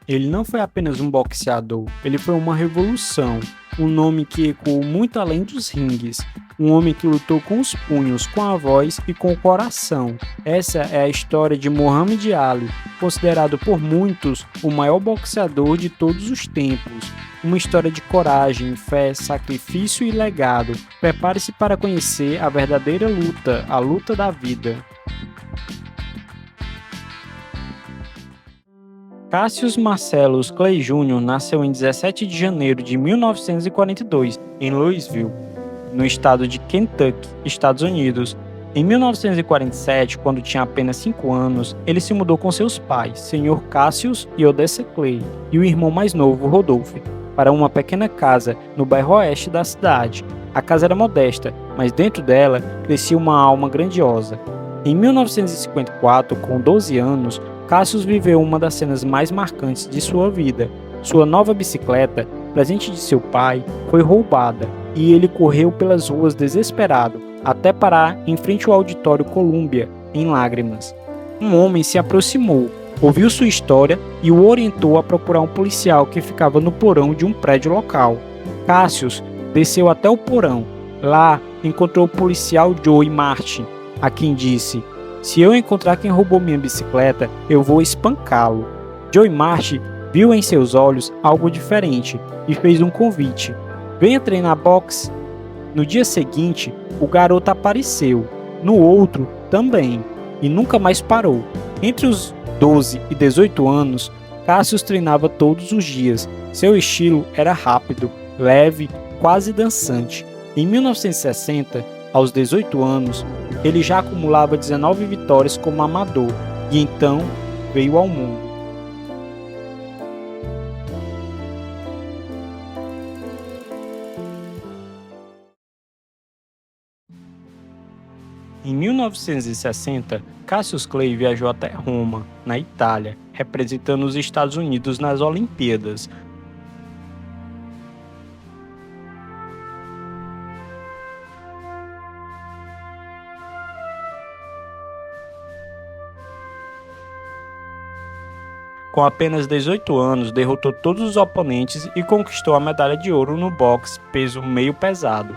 Ele não foi apenas um boxeador, ele foi uma revolução, um nome que ecoou muito além dos ringues, um homem que lutou com os punhos, com a voz e com o coração. Essa é a história de Muhammad Ali, considerado por muitos o maior boxeador de todos os tempos. Uma história de coragem, fé, sacrifício e legado. Prepare-se para conhecer a verdadeira luta, a luta da vida. Cassius Marcellus Clay Jr. nasceu em 17 de janeiro de 1942, em Louisville, no estado de Kentucky, Estados Unidos. Em 1947, quando tinha apenas 5 anos, ele se mudou com seus pais, Sr. Cassius e Odessa Clay, e o irmão mais novo, Rodolph, para uma pequena casa no bairro oeste da cidade. A casa era modesta, mas dentro dela crescia uma alma grandiosa. Em 1954, com 12 anos, Cassius viveu uma das cenas mais marcantes de sua vida. Sua nova bicicleta, presente de seu pai, foi roubada e ele correu pelas ruas desesperado, até parar em frente ao auditório Columbia, em lágrimas. Um homem se aproximou, ouviu sua história e o orientou a procurar um policial que ficava no porão de um prédio local. Cassius desceu até o porão. Lá, encontrou o policial Joey Martin, a quem disse: "Se eu encontrar quem roubou minha bicicleta, eu vou espancá-lo." Joey Martin viu em seus olhos algo diferente e fez um convite: "Venha treinar boxe." No dia seguinte, o garoto apareceu. No outro, também. E nunca mais parou. Entre os 12 e 18 anos, Cassius treinava todos os dias. Seu estilo era rápido, leve, quase dançante. Em 1960, aos 18 anos, ele já acumulava 19 vitórias como amador, e então veio ao mundo. Em 1960, Cassius Clay viajou até Roma, na Itália, representando os Estados Unidos nas Olimpíadas. Com apenas 18 anos, derrotou todos os oponentes e conquistou a medalha de ouro no boxe peso meio pesado.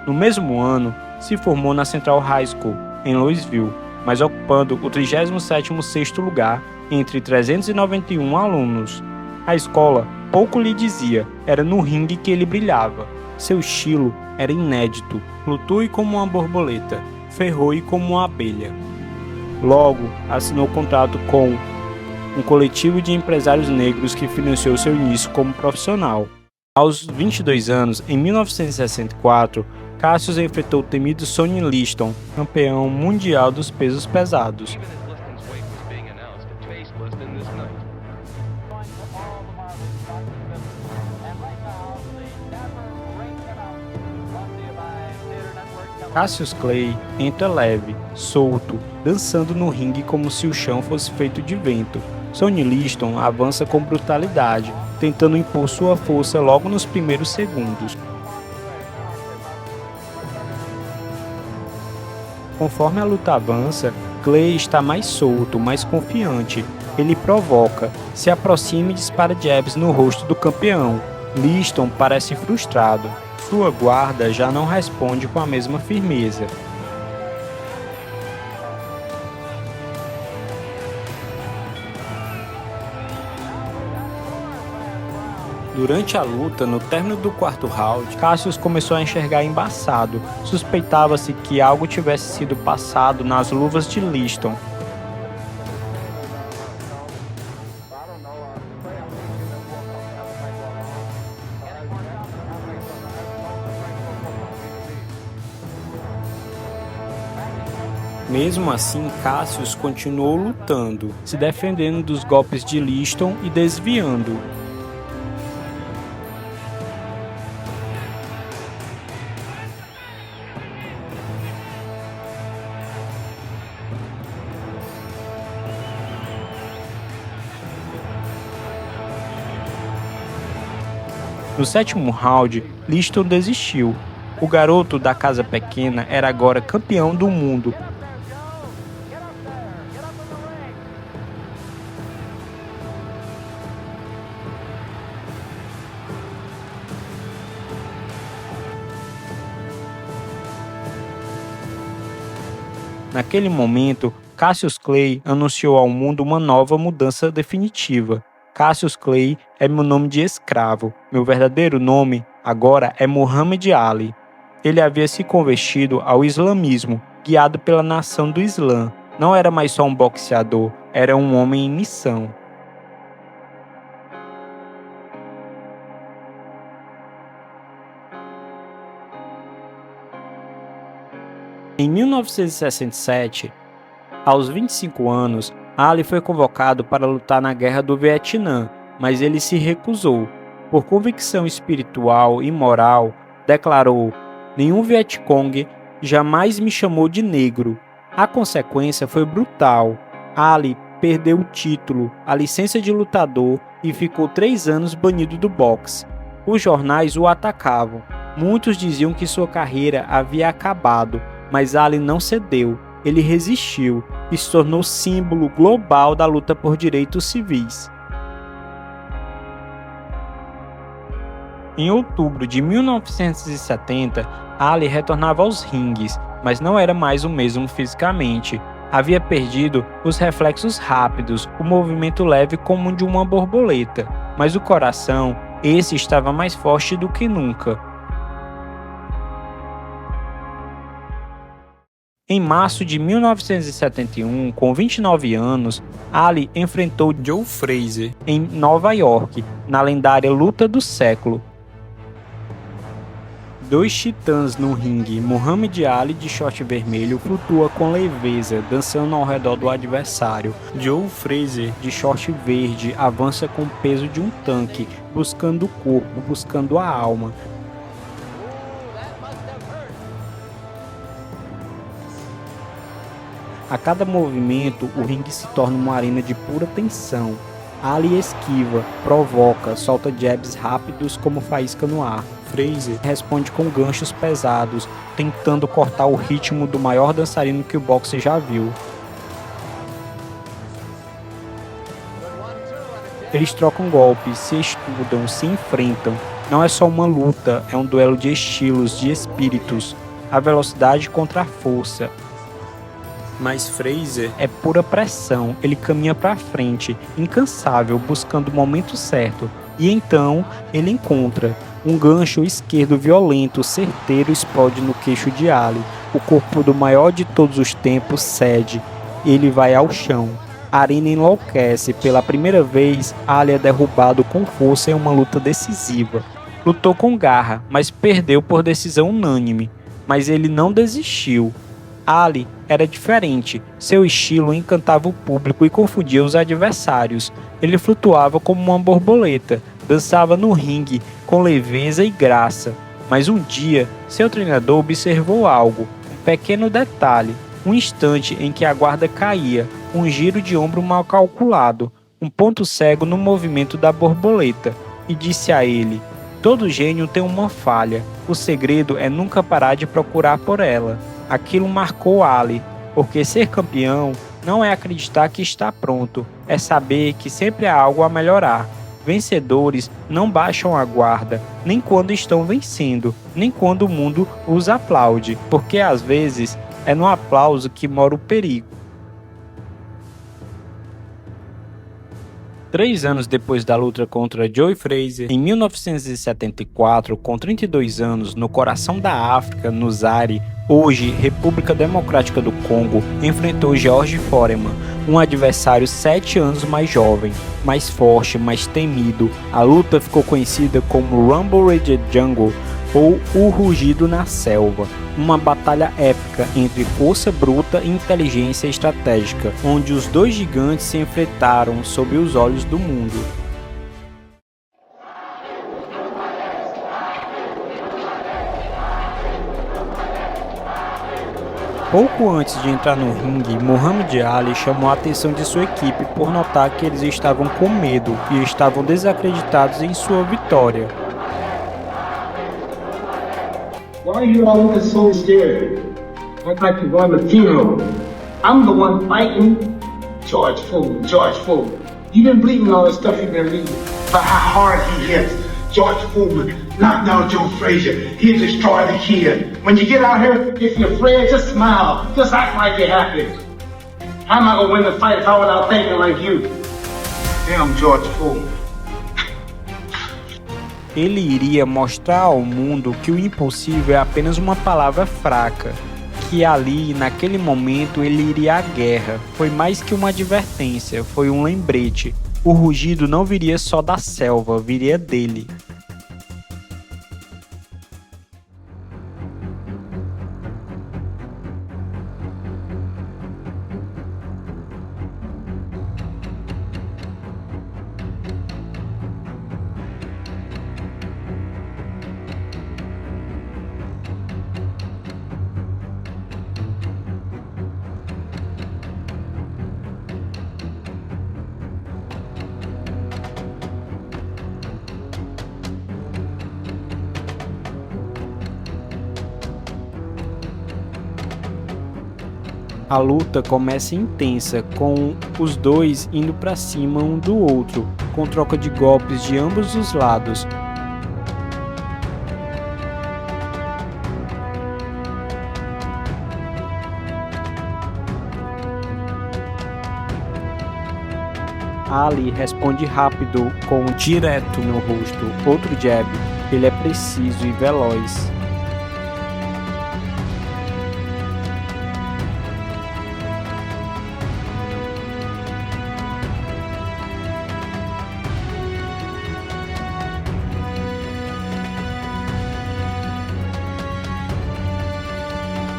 No mesmo ano, se formou na Central High School, em Louisville, mas ocupando o 37º lugar entre 391 alunos. A escola pouco lhe dizia, era no ringue que ele brilhava. Seu estilo era inédito, flutue como uma borboleta, ferroe como uma abelha. Logo, assinou contrato com um coletivo de empresários negros que financiou seu início como profissional. Aos 22 anos, em 1964, Cassius enfrentou o temido Sonny Liston, campeão mundial dos pesos pesados. Cassius Clay entra leve, solto, dançando no ringue como se o chão fosse feito de vento. Sonny Liston avança com brutalidade, tentando impor sua força logo nos primeiros segundos. Conforme a luta avança, Clay está mais solto, mais confiante. Ele provoca, se aproxima e dispara jabs no rosto do campeão. Liston parece frustrado. Sua guarda já não responde com a mesma firmeza. Durante a luta, no término do quarto round, Cassius começou a enxergar embaçado. Suspeitava-se que algo tivesse sido passado nas luvas de Liston. Mesmo assim, Cassius continuou lutando, se defendendo dos golpes de Liston e desviando. No 7º round, Liston desistiu. O garoto da casa pequena era agora campeão do mundo. Naquele momento, Cassius Clay anunciou ao mundo uma nova mudança definitiva. Cassius Clay é meu nome de escravo. Meu verdadeiro nome agora é Muhammad Ali. Ele havia se convertido ao islamismo, guiado pela nação do Islã. Não era mais só um boxeador, era um homem em missão. Em 1967, aos 25 anos, Ali foi convocado para lutar na Guerra do Vietnã, mas ele se recusou. Por convicção espiritual e moral, declarou: "Nenhum Vietcong jamais me chamou de negro." A consequência foi brutal. Ali perdeu o título, a licença de lutador e ficou 3 anos banido do boxe. Os jornais o atacavam. Muitos diziam que sua carreira havia acabado, mas Ali não cedeu. Ele resistiu e se tornou símbolo global da luta por direitos civis. Em outubro de 1970, Ali retornava aos ringues, mas não era mais o mesmo fisicamente. Havia perdido os reflexos rápidos, o movimento leve como o de uma borboleta, mas o coração, esse estava mais forte do que nunca. Em março de 1971, com 29 anos, Ali enfrentou Joe Frazier em Nova York, na lendária luta do século. 2 titãs no ringue. Muhammad Ali, de short vermelho, flutua com leveza, dançando ao redor do adversário. Joe Frazier, de short verde, avança com o peso de um tanque, buscando o corpo, buscando a alma. A cada movimento, o ringue se torna uma arena de pura tensão. Ali esquiva, provoca, solta jabs rápidos como faísca no ar. Frazier responde com ganchos pesados, tentando cortar o ritmo do maior dançarino que o boxe já viu. Eles trocam golpes, se estudam, se enfrentam. Não é só uma luta, é um duelo de estilos, de espíritos. A velocidade contra a força. Mas Frazier é pura pressão, ele caminha para frente, incansável, buscando o momento certo. E então ele encontra. Um gancho esquerdo violento, certeiro, explode no queixo de Ali. O corpo do maior de todos os tempos cede. Ele vai ao chão. A arena enlouquece. Pela primeira vez, Ali é derrubado com força em uma luta decisiva. Lutou com garra, mas perdeu por decisão unânime. Mas ele não desistiu. Ali era diferente, seu estilo encantava o público e confundia os adversários. Ele flutuava como uma borboleta, dançava no ringue com leveza e graça. Mas um dia, seu treinador observou algo, um pequeno detalhe, um instante em que a guarda caía, um giro de ombro mal calculado, um ponto cego no movimento da borboleta, e disse a ele: "Todo gênio tem uma falha, o segredo é nunca parar de procurar por ela." Aquilo marcou Ali, porque ser campeão não é acreditar que está pronto, é saber que sempre há algo a melhorar. Vencedores não baixam a guarda, nem quando estão vencendo, nem quando o mundo os aplaude, porque às vezes é no aplauso que mora o perigo. 3 anos depois da luta contra Joe Frazier, em 1974, com 32 anos, no coração da África, no Zaire, hoje República Democrática do Congo, enfrentou George Foreman, um adversário 7 anos mais jovem, mais forte, mais temido. A luta ficou conhecida como Rumble in the Jungle, ou O Rugido na Selva, uma batalha épica entre força bruta e inteligência estratégica, onde os dois gigantes se enfrentaram sob os olhos do mundo. Pouco antes de entrar no ringue, Muhammad Ali chamou a atenção de sua equipe por notar que eles estavam com medo e estavam desacreditados em sua vitória. Why are you all looking so scared? Act like you're going to funeral. I'm the one fighting George Foreman. You've been bleeding all the stuff you've been reading about how hard he hits. George Foreman knocked down Joe Frazier. He destroyed the kid. When you get out here, if you're afraid, just smile. Just act like you're happy. How am I going to win the fight if I without thinking like you? Damn George Foreman. Ele iria mostrar ao mundo que o impossível é apenas uma palavra fraca, que ali, naquele momento, ele iria à guerra. Foi mais que uma advertência, foi um lembrete. O rugido não viria só da selva, viria dele. A luta começa intensa, com os dois indo para cima um do outro, com troca de golpes de ambos os lados. Ali responde rápido com um direto no rosto, outro jab. Ele é preciso e veloz.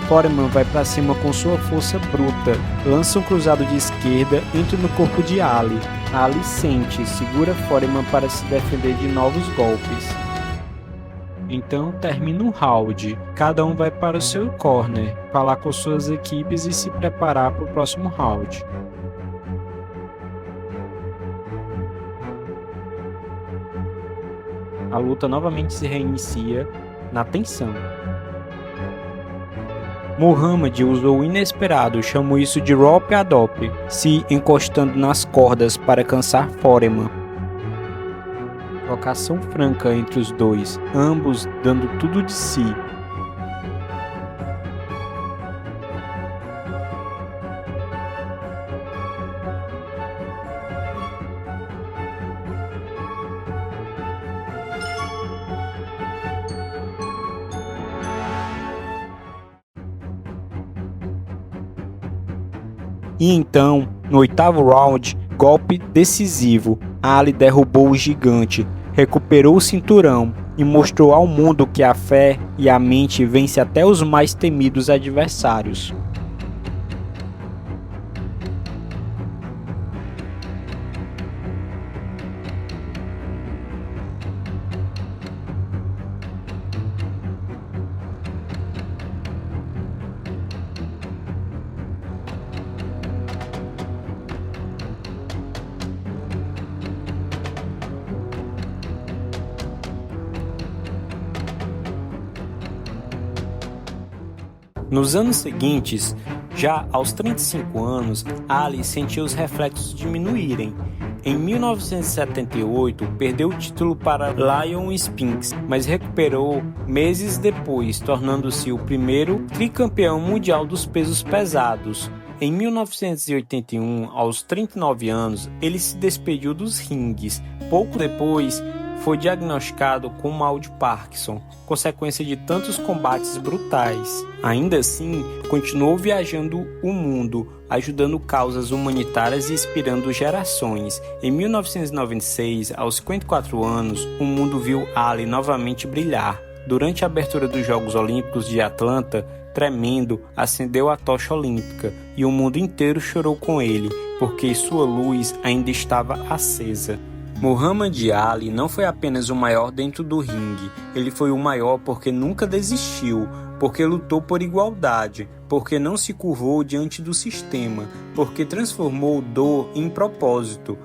Foreman vai para cima com sua força bruta, lança um cruzado de esquerda, entra no corpo de Ali. Ali sente, segura Foreman para se defender de novos golpes. Então termina o round, cada um vai para o seu corner, falar com suas equipes e se preparar para o próximo round. A luta novamente se reinicia na tensão. Muhammad usou o inesperado, chamou isso de rope-a-dope, se encostando nas cordas para cansar Foreman. Trocação franca entre os dois, ambos dando tudo de si. E então, no oitavo round, golpe decisivo, Ali derrubou o gigante, recuperou o cinturão e mostrou ao mundo que a fé e a mente vencem até os mais temidos adversários. Nos anos seguintes, já aos 35 anos, Ali sentiu os reflexos diminuírem. Em 1978, perdeu o título para Lion Spinks, mas recuperou meses depois, tornando-se o primeiro tricampeão mundial dos pesos pesados. Em 1981, aos 39 anos, ele se despediu dos ringues. Pouco depois, foi diagnosticado com mal de Parkinson, consequência de tantos combates brutais. Ainda assim, continuou viajando o mundo, ajudando causas humanitárias e inspirando gerações. Em 1996, aos 54 anos, o mundo viu Ali novamente brilhar. Durante a abertura dos Jogos Olímpicos de Atlanta, tremendo, acendeu a tocha olímpica e o mundo inteiro chorou com ele, porque sua luz ainda estava acesa. Muhammad Ali não foi apenas o maior dentro do ringue, ele foi o maior porque nunca desistiu, porque lutou por igualdade, porque não se curvou diante do sistema, porque transformou dor em propósito.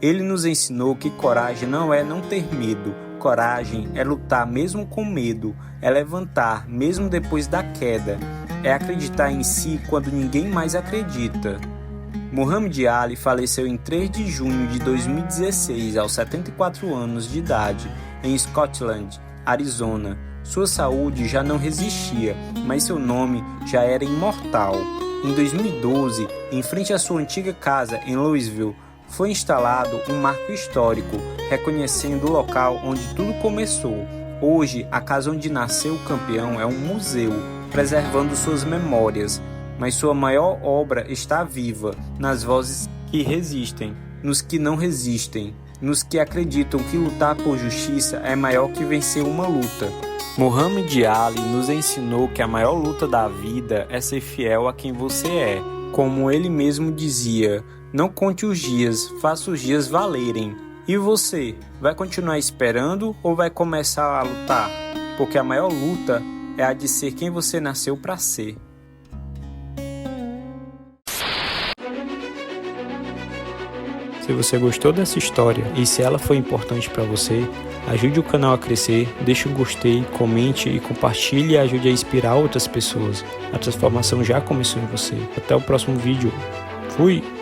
Ele nos ensinou que coragem não é não ter medo, coragem é lutar mesmo com medo, é levantar mesmo depois da queda, é acreditar em si quando ninguém mais acredita. Muhammad Ali faleceu em 3 de junho de 2016, aos 74 anos de idade, em Scotland, Arizona. Sua saúde já não resistia, mas seu nome já era imortal. Em 2012, em frente à sua antiga casa em Louisville, foi instalado um marco histórico, reconhecendo o local onde tudo começou. Hoje, a casa onde nasceu o campeão é um museu, preservando suas memórias, mas sua maior obra está viva, nas vozes que resistem, nos que não resistem, nos que acreditam que lutar por justiça é maior que vencer uma luta. Muhammad Ali nos ensinou que a maior luta da vida é ser fiel a quem você é. Como ele mesmo dizia, não conte os dias, faça os dias valerem. E você, vai continuar esperando ou vai começar a lutar? Porque a maior luta é a de ser quem você nasceu para ser. Se você gostou dessa história e se ela foi importante para você, ajude o canal a crescer, deixe um gostei, comente e compartilhe e ajude a inspirar outras pessoas. A transformação já começou em você. Até o próximo vídeo. Fui!